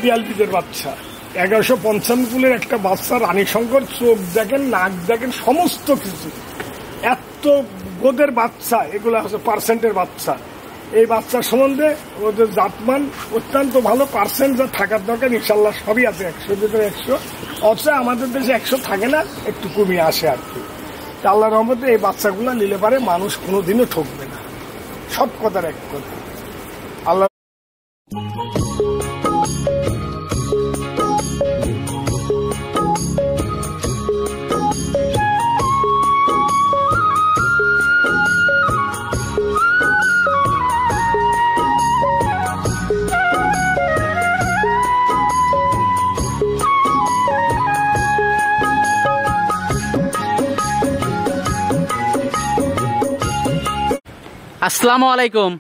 বিড়ালপিদের বাচ্চা 1155 কুলের একটা বাচ্চা, রানী শঙ্কর। চোখ দেখেন, নাক দেখেন, সমস্ত কিছু। এত গোদের বাচ্চা, এগুলো হচ্ছে পার্সেন্টের বাচ্চা। এই বাচ্চার সম্বন্ধে ওদের জাতমান অত্যন্ত ভালো। পার্সেন্ট যা থাকার দরকার ইনশাল্লাহ সবই আছে, 100 ভিতরে 100। অথচ আমাদের দেশে 100 থাকে না, একটু কমিয়ে আসে আর কি। আল্লাহর রহমতে এই বাচ্চাগুলো নিলে পারে মানুষ কোনোদিনও ঠকবে না। সব কথার এক কথা। আল্লাহ আসসালামু আলাইকুম।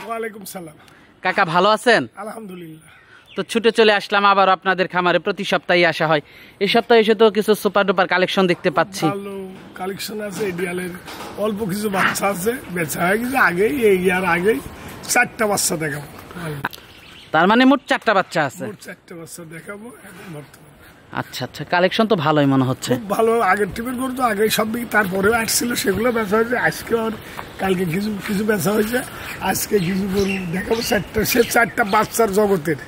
ওয়ালাইকুম সালাম। কাকা ভালো আছেন? আলহামদুলিল্লাহ। তো ছুটে চলে আসলাম আবার আপনাদের খামারে। প্রতি সপ্তাহে আসা হয়, এই সপ্তাহে এসে তো কিছু সুপার ডুপার কালেকশন দেখতে পাচ্ছি। ভালো কালেকশন আছে। এডিয়ালের অল্প কিছু বাচ্চা আছে, বেচা হয়ে গেছে আগেই, এই ইয়ার আগেই 4টা বাচ্চা দেখাবো। তার মানে মোট 4টা বাচ্চা আছে। মোট 4টা বাচ্চা দেখাবো এখন বর্তমানে। আচ্ছা আচ্ছা, কালেকশন তো ভালোই মনে হচ্ছে। খুব ভালো। আগের টিপের গরু তো আগে সব, তারপরেও আসছিল, সেগুলো বেচা হয়েছে। আজকে আর কালকে কিছু কিছু বেচা হয়েছে। আজকে কিছু গরু দেখাবো 4টা। সে 4টা বাচ্চার জগতের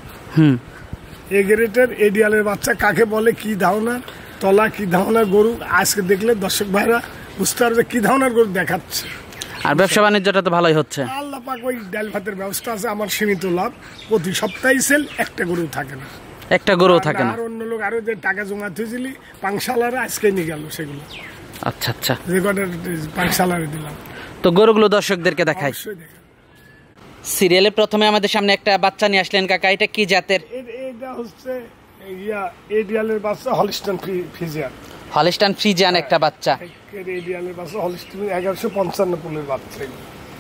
এ গ্রেটের এডিয়ালের বাচ্চা কাকে বলে, কি ধারণা তলা, কি ধারণার গরু আজকে দেখলে দর্শক ভাইরা বুঝতে পারবে কি ধারণার গরু দেখাচ্ছে। আর ব্যবসা বাণিজ্যটা তো ভালোই হচ্ছে। আল্লাহ পাক ওই ডাল ভাতের ব্যবস্থা আছে, আমার সীমিত লাভ। প্রতি সপ্তাহে সেল, একটা গরু থাকে না, একটা গরু থাকে না। আর অন্য লোক আরো যে টাকা জমা থুয়েছিলি পাংশালারে আজকে নিয়ে গেল সেগুলো। আচ্ছা আচ্ছা, রেকর্ডের পাংশালারে দিলাম। তো গরুগুলো দর্শকদেরকে দেখাই। সিরিয়ালে প্রথমে আমাদের সামনে একটা বাচ্চা নিয়ে আসলেন কাকা, এটা কি জাতের? এটা হচ্ছে এডিয়ালের বাচ্চা, হলিস্টান ফ্রিজিয়ান। হলিস্টান ফ্রিজিয়ান একটা বাচ্চা, এডিয়ালের বাচ্চা, হলিস্টান 1155 কুলের বাচ্চা।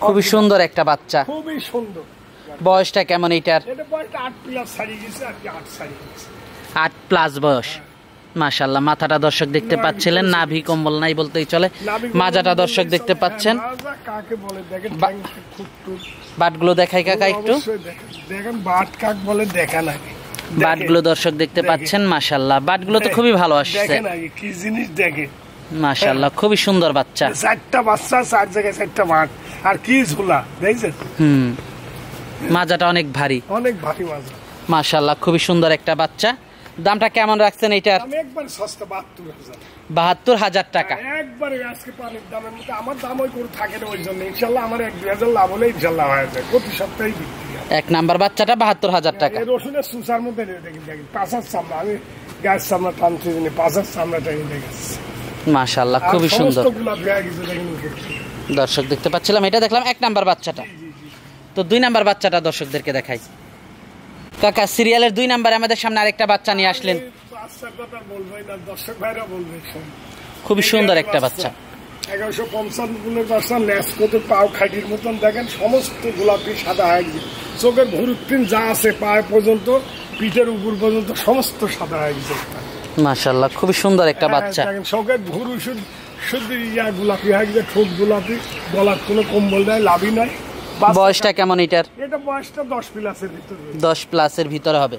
খুবই সুন্দর একটা বাচ্চা, খুবই সুন্দর। বয়সটা কেমন এটার? এটা বয়সটা 8 প্লাস ছাড়িয়ে গেছে আর কি, 8 ছাড়িয়ে গেছে। 8 প্লাস বয়স। মাশাআল্লাহ, মাথাটা দর্শক দেখতে পাচ্ছিলেন, নাভি কম্বল নাই বলতেই চলে। মাজাটা দর্শক দেখতে পাচ্ছেন। কাকে বলে দেখেন, বাটগুলো দেখাই কাকা একটু। দেখেন বাট কাক বলে দেখা লাগে। বাটগুলো দর্শক দেখতে পাচ্ছেন। মাশাআল্লাহ, বাটগুলো তো খুবই ভালো আসছে। দেখেন আগে কি জিনিস দেখেন। মাশাআল্লাহ, খুবই সুন্দর বাচ্চা। 4টা বাচ্চা, 4 জায়গায় 4টা বাট, আর কি ঝুলা দেখছেন। মাজাটা অনেক ভারী, অনেক ভারী মাজা। মাশাআল্লাহ, খুবই সুন্দর একটা বাচ্চা। দামটা কেমন রাখছেন এটার? আমি একবার সস্তা 72,000। 72,000 টাকা একবারে আজকে পানির দামের মধ্যে। আমার দাম ওই করে থাকে না, ওই জন্য ইনশাল্লাহ আমার 1-2,000 লাভ হলে ইনশাল্লাহ হয়ে যায়। প্রতি সপ্তাহে বিক্রি। এক নাম্বার বাচ্চাটা 72,000 টাকা। রসুনের সুসার মধ্যে দেখেন, দেখেন পাঁচার চামড়া। আমি গ্যাস চামড়া টানছি, পাঁচার চামড়াটা দেখেছি। মাশাআল্লাহ, খুবই সুন্দর। দর্শক দেখতে পাচ্ছিলাম, এটা দেখলাম 1 নাম্বার বাচ্চাটা। তো 2 নাম্বার বাচ্চাটা দর্শকদেরকে দেখাই। কাকা সিরিয়ালের 2 নাম্বারে আমাদের সামনে আরেকটা বাচ্চা নিয়ে আসলেন। খুবই সুন্দর একটা বাচ্চা, 1155 গুণের বাচ্চা। ল্যাস করতে পাও খাটির মতন দেখেন, সমস্ত গোলাপি সাদা হয়ে গেছে। চোখের ভুরুর প্রিন যা আছে পায়ে পর্যন্ত, পিঠের উপর পর্যন্ত সমস্ত সাদা হয়ে গেছে। মাশাআল্লাহ, খুবই সুন্দর একটা বাচ্চা। চোখের ভুরু শুধু গোলাপি হয়ে গেছে, ঠোঁট গোলাপি, গলার কোনো কম্বল নাই, লাভই নাই। বয়সটা কেমন এটার? এটা বয়সটা 10 প্লাসের ভিতরে। 10 প্লাসের ভিতরে হবে।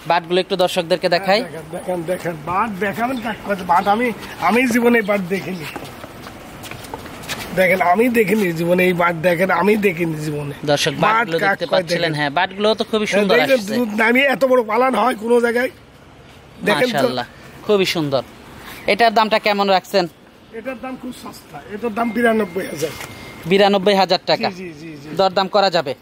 বাটগুলো একটু দর্শকদেরকে দেখাই। দেখেন দেখেন বাট দেখাবেন কাজ। বাট আমি জীবনে বাট দেখিনি। দেখেন আমি দেখিনি জীবনে এই বাট। দেখেন আমি দেখিনি জীবনে। দর্শক বাটগুলো দেখতে পাচ্ছিলেন। হ্যাঁ, বাটগুলো তো খুবই সুন্দর আসছে। আমি এত বড় পালান হয় কোন জায়গায় দেখেন। মাশাআল্লাহ, খুবই সুন্দর। এটার দামটা কেমন রাখছেন? এটার দাম খুব সস্তা। এটার দাম 92,000। 92,000 টাকা। দরদাম করা যাবে।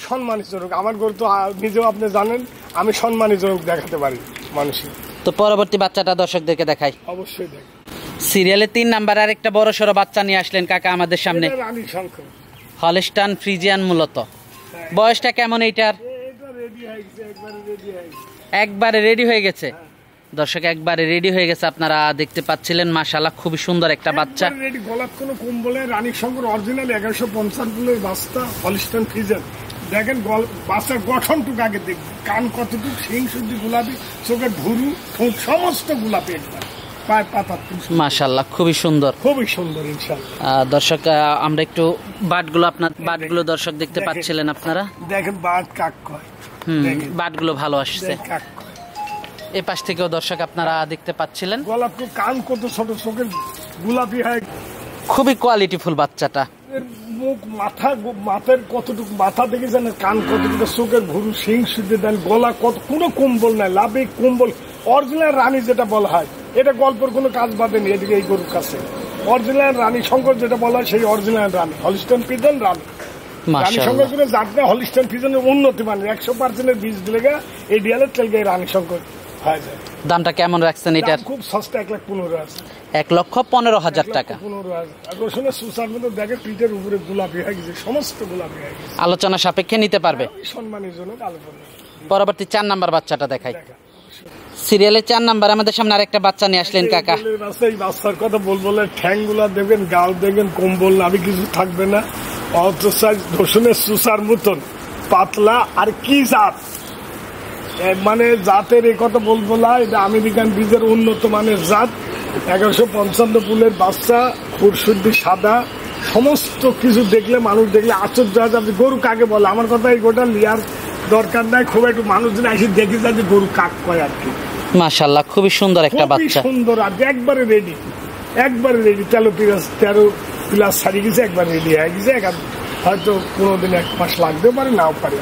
সম্মানিতজনক আমার গরু তো নিজেও আপনি জানেন, আমি সম্মানিতজনক দেখাতে পারি মানুষের। তো পরবর্তী বাচ্চাটা দর্শকদেরকে দেখাই। অবশ্যই দেখ। সিরিয়ালে 3 নাম্বার আর একটা বড় সড়ো বাচ্চা নিয়ে আসলেন কাকা আমাদের সামনে। রানী শঙ্কর, হলিস্টান ফ্রিজিয়ান মূলত। বয়সটা কেমন এইটার? একবারে রেডি হয়ে গেছে। দর্শক একবারে রেডি হয়ে গেছে, আপনারা দেখতে পাচ্ছিলেন। মাশাআল্লাহ, খুবই সুন্দর একটা বাচ্চা। রেডি, গলার কোনো কম্বলে। রানী শঙ্কর অরিজিনাল 1155 কুলের বাচ্চা, হলিস্টান ফ্রিজিয়ান। দেখেন বাচ্চার গঠনটুকু আগে দেখবেন, কান কতটুকু, শিং শুদ্ধি গোলাপি, চোখের ভুরু, ঠোঁট সমস্ত গোলাপি একবার। মাশাআল্লাহ, খুবই সুন্দর, খুবই সুন্দর ইনশাআল্লাহ। দর্শক আমরা একটু বাটগুলো দর্শক দেখতে পাচ্ছিলেন আপনারা। দেখেন বাট কাক কয়, বাটগুলো ভালো আসছে। এই পাশ থেকেও দর্শক আপনারা দেখতে পাচ্ছিলেন, গোলাপ কান কত ছোট, চোখের গোলাপি হয়, খুবই কোয়ালিটিফুল বাচ্চাটা। মুখ মাথার কতটুকু মাথা দেখেছেন, কান কতটুকু, চোখের ভুরু সিং সুদ্ধে দেন, গলা কত, কোনো কম্বল নাই, লাভে কম্বল, অরিজিনাল রানী যেটা বলা হয়, এটা গল্পের কোনো কাজ বাদেনি এদিকে এই গরুর কাছে। অরিজিনাল রানী শঙ্কর যেটা বলা হয় সেই অরিজিনাল রানী, হলিস্টাইন ফ্রিজিয়ান রানী। রানী শঙ্কর করে জাতটা হলিস্টাইন ফ্রিজিয়ানের উন্নতি মানে 100% বীজ দিলে এই ডিয়ালের তেলকে রানী শঙ্কর হয়ে যায়। দামটা কেমন রাখছেন এটার? খুব সস্তা, 1,15,000 আছে। 1,15,000 টাকা। 15,000 সুসার মধ্যে দেখে পিঠের উপরে গোলাপি হয়ে গেছে, সমস্ত গোলাপি হয়ে গেছে। আলোচনা সাপেক্ষে নিতে পারবে। সম্মানের জন্য আলোচনা। পরবর্তী 4 নাম্বার বাচ্চাটা দেখাই। সিরিয়ালে 4 নাম্বার আমাদের সামনে আরেকটা বাচ্চা নিয়ে আসলেন কাকা। এই বাচ্চার কথা বলবো, ঠ্যাং গুলা দেখবেন, গাল দেখবেন, কম্বল নাভি কিছু থাকবে না, ধর্ষণের সুসার মতন পাতলা। আর কি জাত, মানে জাতের এই কথা বলবো না, এটা আমেরিকান বীজের উন্নত মানের জাত। 1155 ফুলের বাচ্চা, খুরশুদ্দি সাদা, সমস্ত কিছু দেখলে মানুষ দেখলে আশ্চর্য হয়। আপনি গরু কাকে বলে, আমার কথা এই গোটা লিয়ার দরকার নাই, খুব একটু মানুষজন এসে দেখে যায় যে গরু কাক কয় আর কি। মাশাআল্লাহ, খুবই সুন্দর একটা বাচ্চা, সুন্দর। আর একবারে রেডি, 13 প্লাস ছাড়িয়ে গেছে, একবার রেডি হয়ে গেছে। হয়তো 15 দিন 1 মাস লাগতে পারে, নাও পারে।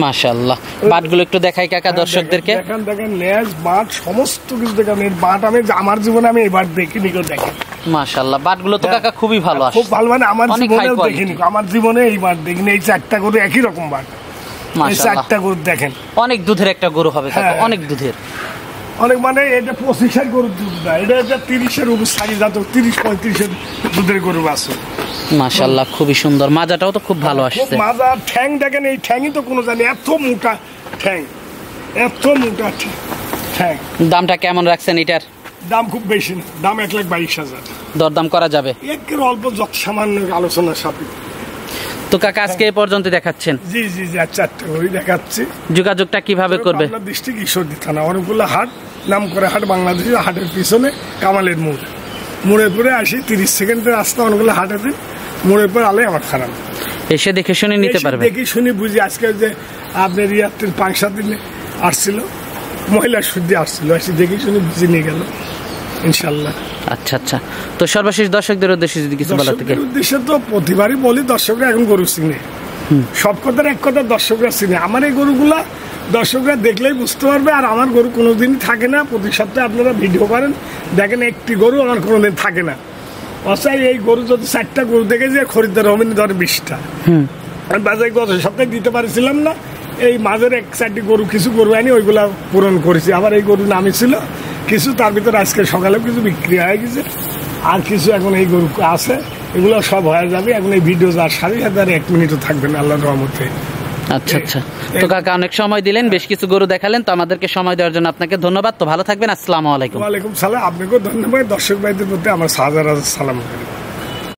মাশাআল্লাহ, বাটগুলো একটু দেখাই কাকা দর্শকদেরকে। দেখেন লেজ বাট সমস্ত কিছু দেখেন। এই বাট আমি আমার জীবনে আমি এই বাট দেখিনি, কেউ দেখেন। মাশাআল্লাহ, বাটগুলো তো কাকা খুবই ভালো আসে, খুব ভালো, মানে আমার জীবনে দেখিনি, আমার জীবনে এই বাট দেখিনি। এই 4টা গরু একই রকম বাট, এই 4টা গরু দেখেন। অনেক দুধের একটা গরু হবে কাকা, অনেক দুধের, অনেক, মানে এটা 25-এর গরুর দুধ না, এটা 30-এর উপর সারি জাত, 30-35-এর দুধের গরু আছে। মাশাআল্লাহ, খুবই সুন্দর। মাজাটাও তো খুব ভালো আসছে। মাজা, ঠ্যাং দেখেন, এই ঠ্যাংই তো কোনো জানি, এত মোটা ঠ্যাং, এত মোটা ঠ্যাং। দামটা কেমন রাখছেন এটার? দাম খুব বেশি না, দাম 1,22,000। দরদাম করা যাবে? একের অল্প সামান্য আলোচনার সাপেক্ষে। তো কাকা আজকে এই পর্যন্ত দেখাচ্ছেন? জি জি জি, 4টা করে দেখাচ্ছি। যোগাযোগটা কিভাবে করবে? ডিস্ট্রিক্ট ঈশ্বরদী থানা, অনেকগুলো হাট, নাম করে হাট, বাংলাদেশের হাটের পিছনে কামালের মোড়, মোড়ে পরে আসি, 30 সেকেন্ডের রাস্তা, অনেকগুলো হাট আছে, মোড়ে পরে আলে আমার খারাপ। এসে দেখে শুনে নিতে পারবে। দেখে শুনে বুঝি। আজকে যে আপনার ইয়াত্রীর 5-7 দিনে আসছিল, মহিলা শুদ্ধি আসছিল, এসে দেখে শুনে বুঝে নিয়ে গেল ইনশাল্লাহ। আচ্ছা আচ্ছা, তো সর্বশেষ দর্শকদের উদ্দেশ্যে যদি কিছু বলার থাকে? উদ্দেশ্যে তো প্রতিবারই বলি, দর্শকরা এখন গরু চিনে, সব কথার এক কথা, দর্শকরা চিনে। আমার এই গরুগুলা দর্শকরা দেখলেই বুঝতে পারবে। আর আমার গরু কোনোদিনই থাকে না, প্রতি সপ্তাহে আপনারা ভিডিও করেন, দেখেন একটি গরু আমার কোনোদিন থাকে না। অসাই এই গরু যদি 4টা গরু দেখে যে খরিদ্দার হবেন ধরে 20টা। আমি বাজারে গত সপ্তাহে দিতে পারছিলাম না, এই মাঝের 1-4টি গরু, কিছু গরু আনি ওইগুলা পূরণ করেছি। আবার এই গরু নামে ছিল কিছু, তার ভিতরে আজকে সকালেও কিছু বিক্রি হয়ে গেছে, আর কিছু এখন এই গরু আছে, এগুলো সব হয়ে যাবে। এখন এই ভিডিও যার সাথে সাথে আর 1 মিনিটও থাকবে না আল্লাহর রহমতে। আচ্ছা আচ্ছা, তো কাকা অনেক সময় দিলেন, বেশ কিছু গরু দেখালেন, তো আমাদেরকে সময় দেওয়ার জন্য আপনাকে ধন্যবাদ। তো ভালো থাকবেন, আসসালামু আলাইকুম। ওয়ালাইকুম সালাম, আপনাকেও ধন্যবাদ। দর্শক ভাইদের প্রতি আমার 1000 সালাম।